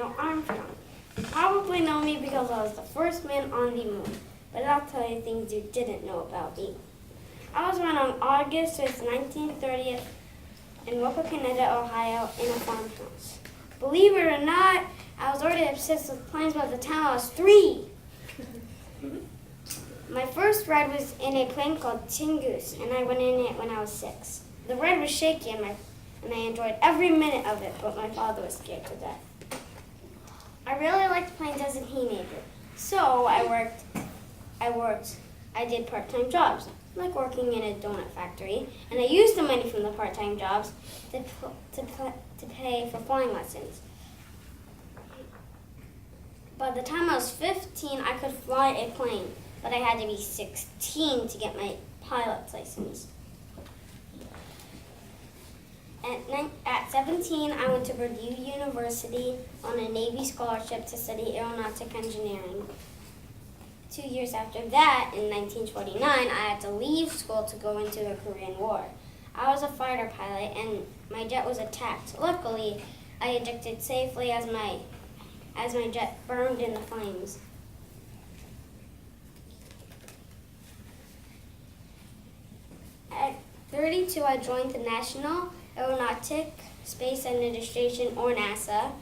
Neil Armstrong. You probably know me because I was the first man on the moon, but I'll tell you things you didn't know about me. I was born on August 5th, 1930 in Wapakoneta, Ohio, in a farmhouse. Believe it or not, I was already obsessed with planes by the time I was 3. My first ride was in a plane called Tin Goose, and I went in it when I was 6. The ride was shaky, and I enjoyed every minute of it, but my father was scared to death. I really liked planes as a teenager, so I did part-time jobs, like working in a donut factory, and I used the money from the part-time jobs to pay for flying lessons. By the time I was 15, I could fly a plane, but I had to be 16 to get my pilot's license. At 17, I went to Purdue University on a Navy scholarship to study aeronautic engineering. 2 years after that, in 1929, I had to leave school to go into the Korean War. I was a fighter pilot, and my jet was attacked. Luckily, I ejected safely as my jet burned in the flames. At 32, I joined the National Aeronautic Space Administration, or NASA.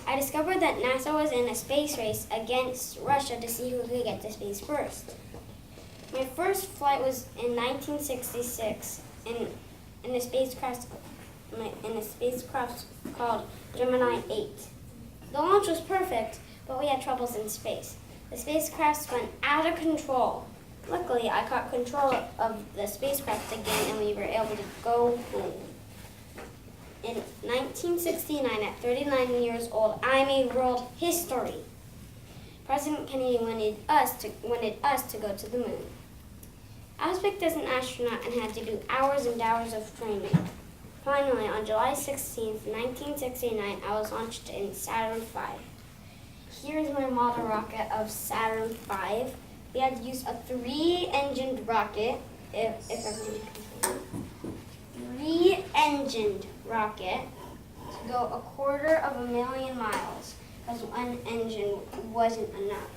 I discovered that NASA was in a space race against Russia to see who could get to space first. My first flight was in 1966 in a spacecraft called Gemini 8. The launch was perfect, but we had troubles in space. The spacecraft went out of control. Luckily, I caught control of the spacecraft again, and we were able to go home. In 1969, at 39 years old, I made world history. President Kennedy wanted us to go to the moon. I was picked as an astronaut and had to do hours and hours of training. Finally, on July 16th, 1969, I was launched in Saturn V. Here's my model rocket of Saturn V. We had to use a 3-engined rocket, if everyone can see. 3-engined rocket to go 250,000 miles because one engine wasn't enough.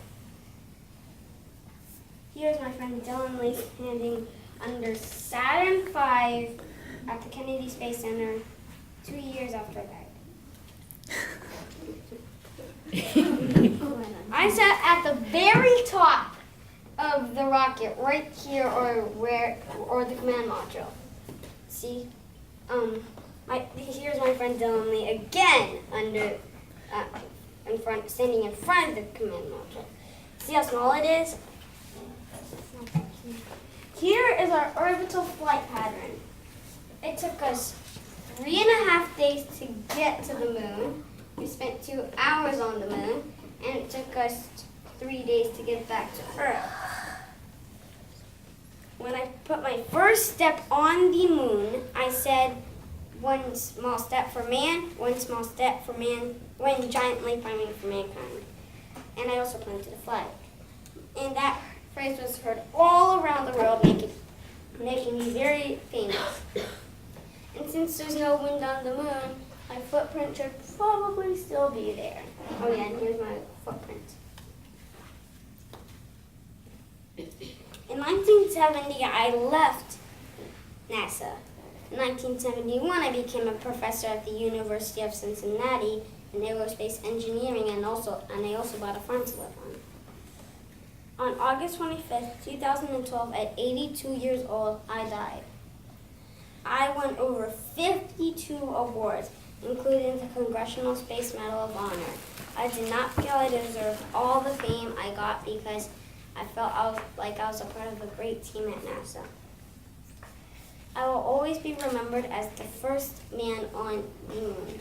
Here's my friend Dylan Lee standing under Saturn V at the Kennedy Space Center 2 years after I died. I sat at the very top of the rocket right here or the command module. See? Here's my friend Dylan Lee again standing in front of the command module. See how small it is? Here is our orbital flight pattern. It took us 3.5 days to get to the moon. We spent 2 hours on the moon, and it took us 3 days to get back to Earth. When I put my first step on the moon, I said, one small step for man, one small step for man, one giant leap for mankind. And I also planted a flag. And that phrase was heard all around the world, making me very famous. And since there's no wind on the moon, my footprint should probably still be there. Oh yeah, and here's my footprint. In 1970, I left NASA. In 1971, I became a professor at the University of Cincinnati in aerospace engineering, and I also bought a farm to live on. On August 25th, 2012, at 82 years old, I died. I won over 52 awards, including the Congressional Space Medal of Honor. I did not feel I deserved all the fame I got because I felt like I was a part of a great team at NASA. I will always be remembered as the first man on the moon.